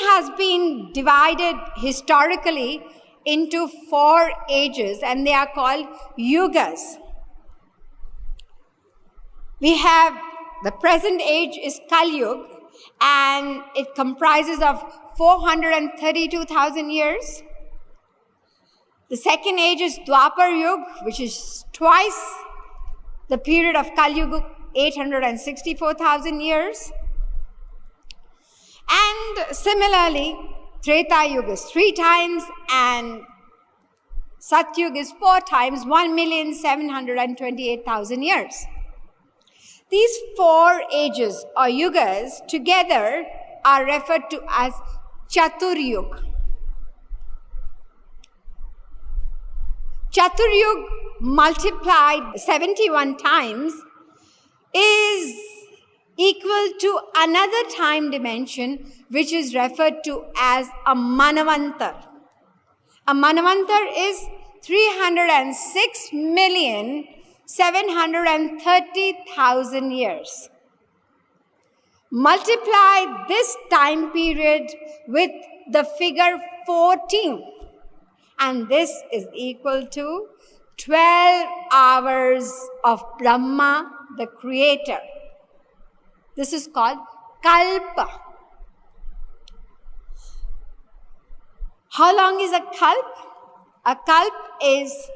has been divided historically into 4 ages, and they are called yugas. We have the present age is Kali Yuga, and it comprises of 432,000 years. The second age is Dwapar Yuga, which is twice the period of Kali Yuga, 864,000 years. And similarly, Treta Yuga is 3 times, and Satyuga is 4 times, 1,728,000 years. These 4 ages or yugas together are referred to as Chaturyug. Chaturyug multiplied 71 times is equal to another time dimension which is referred to as a Manvantar. A Manvantar is 306,730,000 years. Multiply this time period with the figure 14, and this is equal to 12 hours of Brahma, the creator. This is called Kalpa. How long is a Kalp? A Kalp is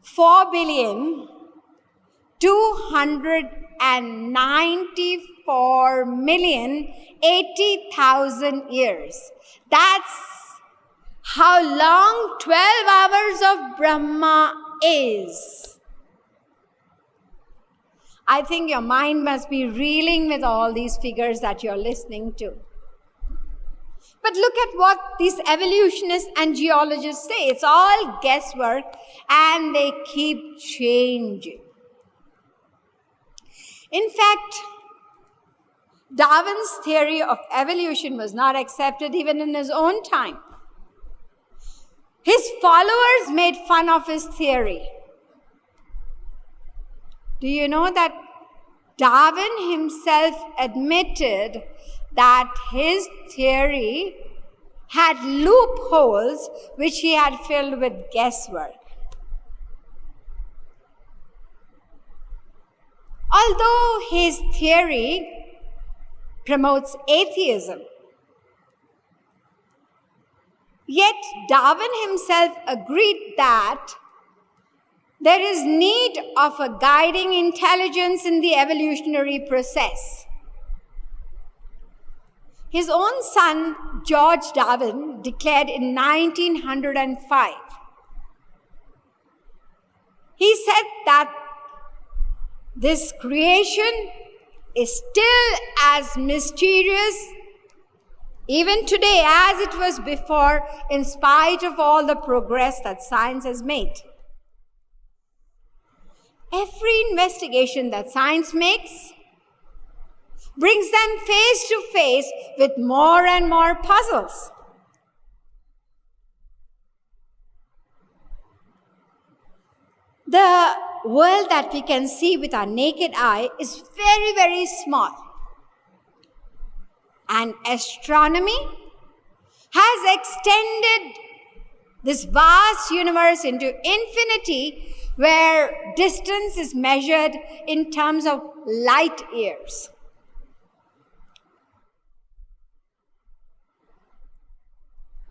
4,294,080,000 years. That's how long 12 hours of Brahma is. I think your mind must be reeling with all these figures that you're listening to. But look at what these evolutionists and geologists say. It's all guesswork, and they keep changing. In fact, Darwin's theory of evolution was not accepted even in his own time. His followers made fun of his theory. Do you know that Darwin himself admitted that his theory had loopholes which he had filled with guesswork? Although his theory promotes atheism, yet Darwin himself agreed that there is need of a guiding intelligence in the evolutionary process. His own son, George Darwin, declared in 1905. He said that this creation is still as mysterious even today as it was before, in spite of all the progress that science has made. Every investigation that science makes brings them face to face with more and more puzzles. The world that we can see with our naked eye is very, very small. And astronomy has extended this vast universe into infinity, where distance is measured in terms of light years.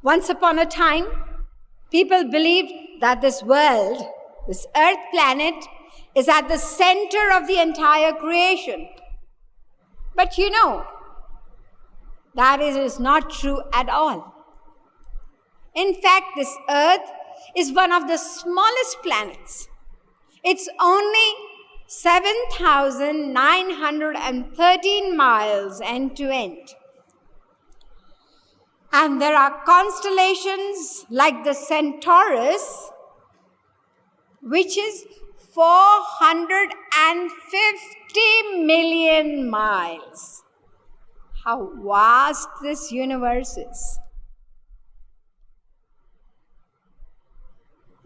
Once upon a time, people believed that this world, this earth planet, is at the center of the entire creation. But you know, that is not true at all. In fact, this earth is one of the smallest planets. It's only 7,913 miles end to end. And there are constellations like the Centaurus, which is 450 million miles. How vast this universe is.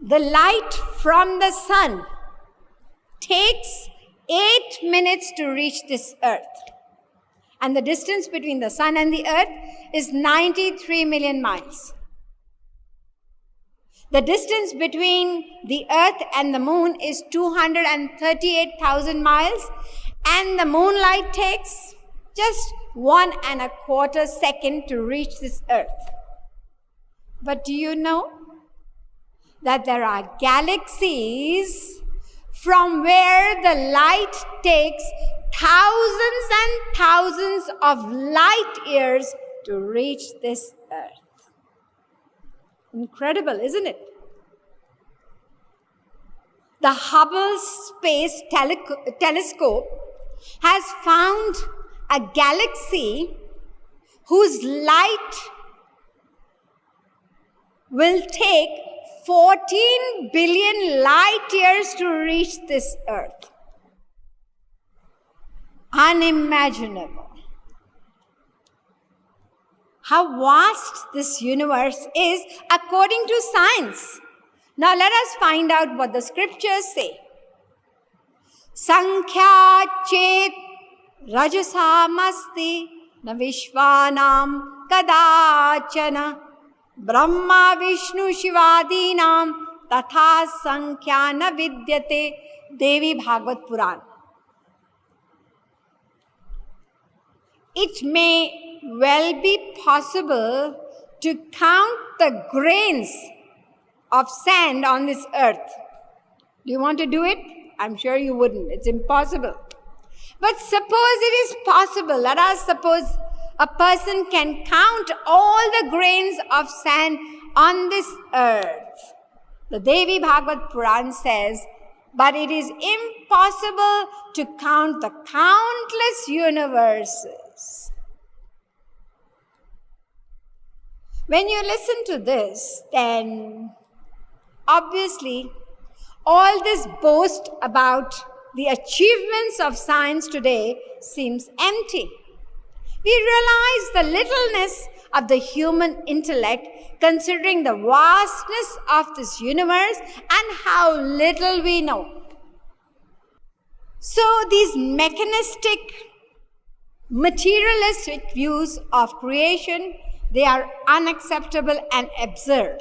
The light from the sun takes 8 minutes to reach this earth. And the distance between the sun and the earth is 93 million miles. The distance between the earth and the moon is 238,000 miles, and the moonlight takes just 1.25 seconds to reach this earth. But do you know that there are galaxies from where the light takes thousands and thousands of light years to reach this earth? Incredible, isn't it? The Hubble Space Telescope has found a galaxy whose light will take 14 billion light years to reach this earth. Unimaginable. How vast this universe is according to science. Now let us find out what the scriptures say. Sankhya chet rajasamasti na vishvanam kadachana brahma vishnu shivadinam tatha sankhya na vidyate. Devi Bhagavad Puran. It may well be possible to count the grains of sand on this earth. Do you want to do it? I'm sure you wouldn't. It's impossible. But suppose it is possible. Let us suppose a person can count all the grains of sand on this earth. The Devi Bhagavad Puran says, but it is impossible to count the countless universes. When you listen to this, then obviously all this boast about the achievements of science today seems empty. We realize the littleness of the human intellect considering the vastness of this universe and how little we know. So these mechanistic, materialistic views of creation, they are unacceptable and absurd.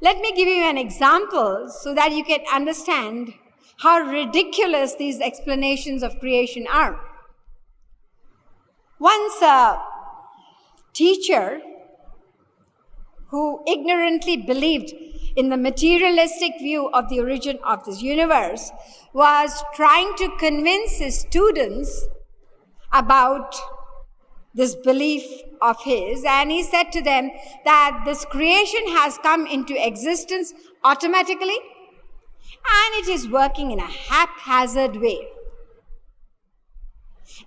Let me give you an example so that you can understand how ridiculous these explanations of creation are. Once a teacher who ignorantly believed in the materialistic view of the origin of this universe was trying to convince his students about this belief of his, and he said to them that this creation has come into existence automatically and it is working in a haphazard way.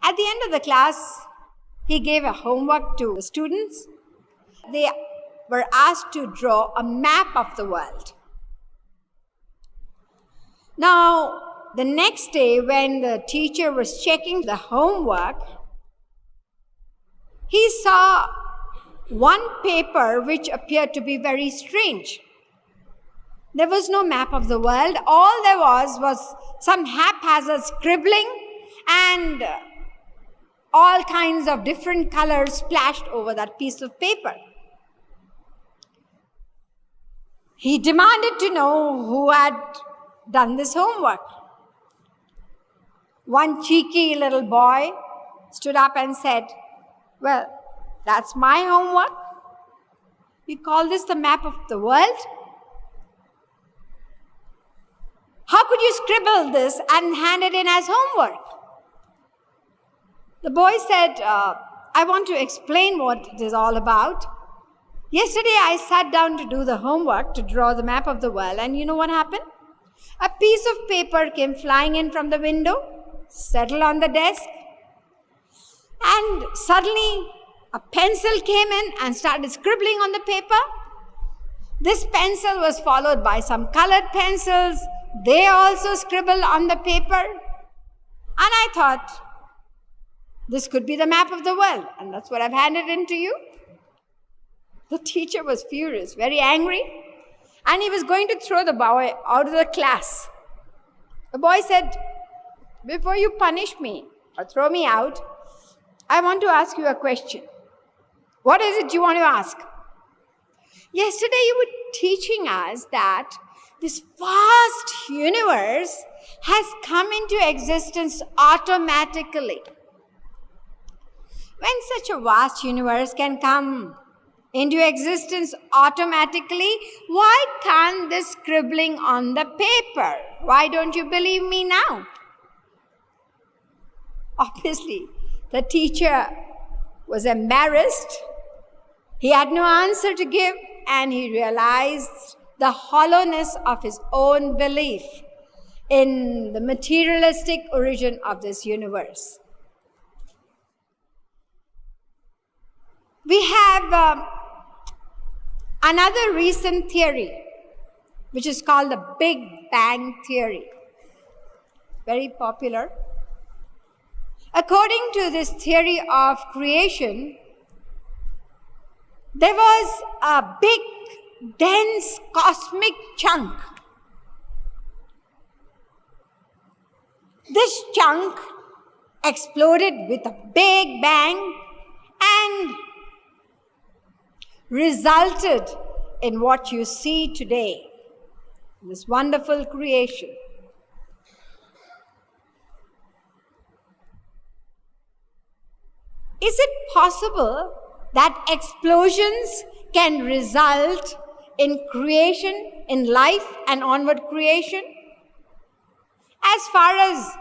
At the end of the class, he gave a homework to the students. They were asked to draw a map of the world. Now, the next day when the teacher was checking the homework, he saw one paper which appeared to be very strange. There was no map of the world. All there was some haphazard scribbling and all kinds of different colors splashed over that piece of paper. He demanded to know who had done this homework. One cheeky little boy stood up and said, "Well, that's my homework. You call this the map of the world? How could you scribble this and hand it in as homework?" The boy said, "I want to explain what it is all about. Yesterday I sat down to do the homework, to draw the map of the world, and you know what happened? A piece of paper came flying in from the window, settled on the desk, and suddenly a pencil came in and started scribbling on the paper. This pencil was followed by some colored pencils. They also scribbled on the paper. And I thought, this could be the map of the world, and that's what I've handed in to you." The teacher was furious, very angry, and he was going to throw the boy out of the class. The boy said, "Before you punish me or throw me out, I want to ask you a question. What is it you want to ask? Yesterday you were teaching us that this vast universe has come into existence automatically. When such a vast universe can come into existence automatically, why can't this scribbling on the paper? Why don't you believe me now? Obviously, the teacher was embarrassed. He had no answer to give, and he realized the hollowness of his own belief in the materialistic origin of this universe. We have another recent theory, which is called the Big Bang theory. Very popular. According to this theory of creation, there was a big, dense cosmic chunk. This chunk exploded with a big bang and resulted in what you see today, this wonderful creation. Is it possible that explosions can result in creation, in life and onward creation? As far as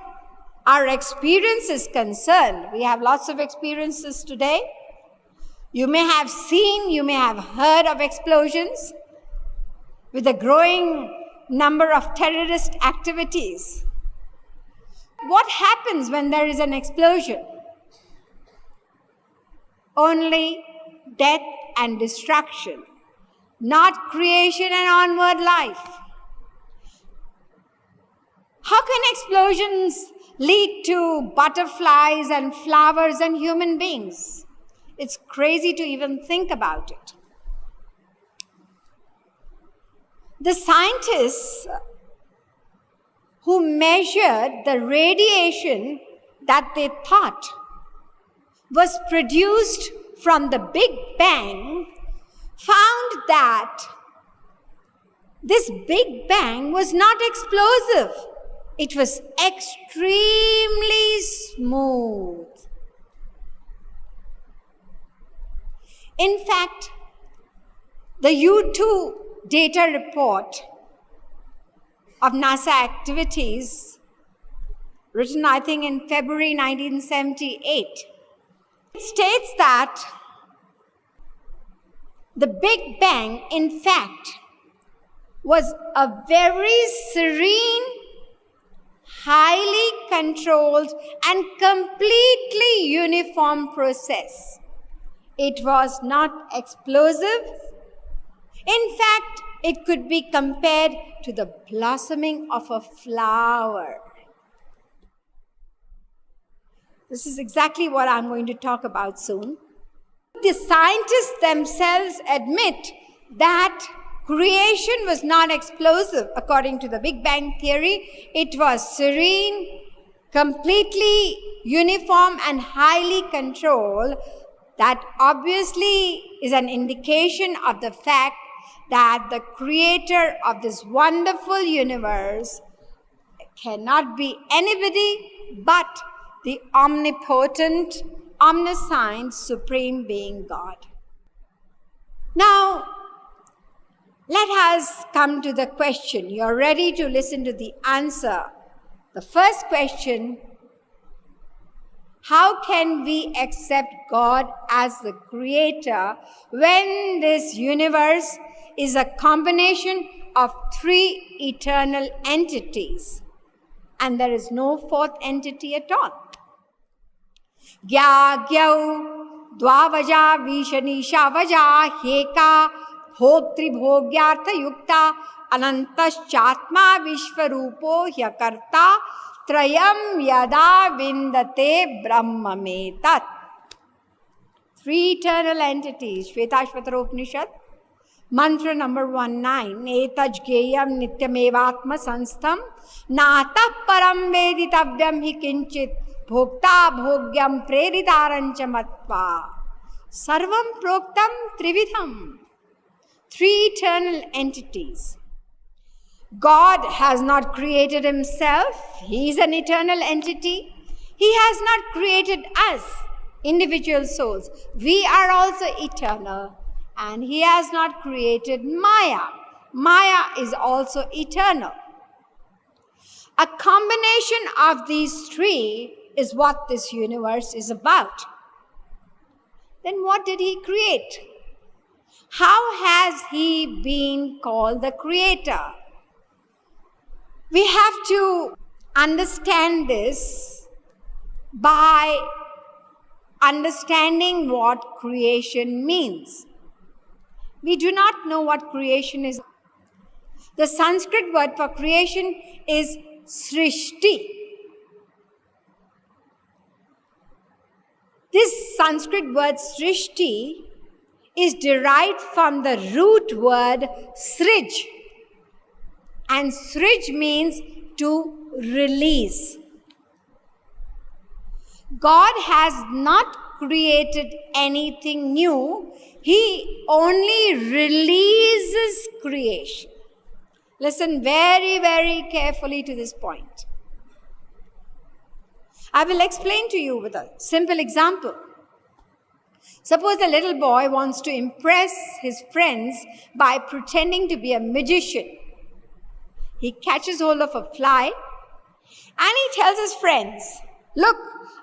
our experience is concerned, we have lots of experiences today. You may have seen, you may have heard of explosions with a growing number of terrorist activities. What happens when there is an explosion? Only death and destruction, not creation and onward life. How can explosions lead to butterflies and flowers and human beings? It's crazy to even think about it. The scientists who measured the radiation that they thought was produced from the Big Bang found that this Big Bang was not explosive. It was extremely smooth. In fact, the U2 data report of NASA activities, written I think in February 1978, it states that the Big Bang, in fact, was a very serene, highly controlled, and completely uniform process. It was not explosive. In fact, it could be compared to the blossoming of a flower. This is exactly what I'm going to talk about soon. The scientists themselves admit that creation was not explosive according to the Big Bang theory. It was serene, completely uniform, and highly controlled. That obviously is an indication of the fact that the creator of this wonderful universe cannot be anybody but the omnipotent, omniscient, supreme being God. Now, let us come to the question. You're ready to listen to the answer. The first question: how can we accept God as the creator when this universe is a combination of three eternal entities and there is no fourth entity at all? Gya gyau dvavaja vishanisha vaja heka bhogtri bhogyartha yukta anantaschatma vishvarupo hyakarta Trayam yada vindate brahmametat. Three eternal entities. Shvetashvatara Upanishad, mantra number 19. Etaj geyam nityamevatma sanstham nata param veditavyam hi kinchit bhokta bhogyam preritarancha matva sarvam proktam trividham. Three eternal entities. God has not created himself. He is an eternal entity. He has not created us, individual souls. We are also eternal. And he has not created Maya. Maya is also eternal. A combination of these three is what this universe is about. Then what did he create? How has he been called the creator? We have to understand this by understanding what creation means. We do not know what creation is. The Sanskrit word for creation is srishti. This Sanskrit word srishti is derived from the root word srij. And srij means to release. God has not created anything new. He only releases creation. Listen very, very carefully to this point. I will explain to you with a simple example. Suppose a little boy wants to impress his friends by pretending to be a magician. He catches hold of a fly and he tells his friends, "Look,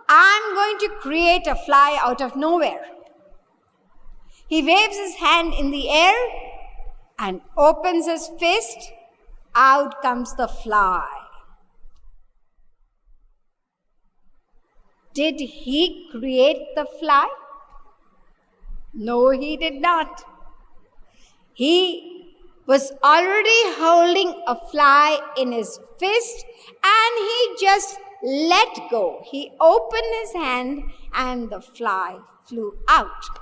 I'm going to create a fly out of nowhere." He waves his hand in the air and opens his fist. Out comes the fly. Did he create the fly? No, he did not. He was already holding a fly in his fist and he just let go. He opened his hand and the fly flew out.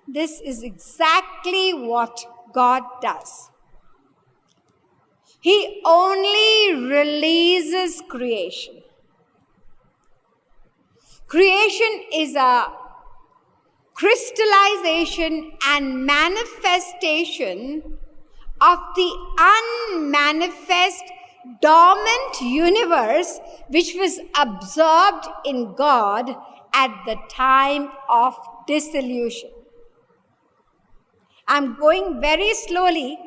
This is exactly what God does. He only releases creation. Creation is a crystallization and manifestation of the unmanifest dormant universe which was absorbed in God at the time of dissolution. I'm going very slowly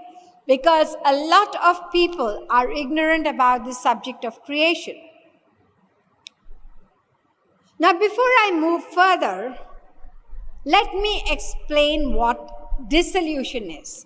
because a lot of people are ignorant about the subject of creation. Now, before I move further, let me explain what dissolution is.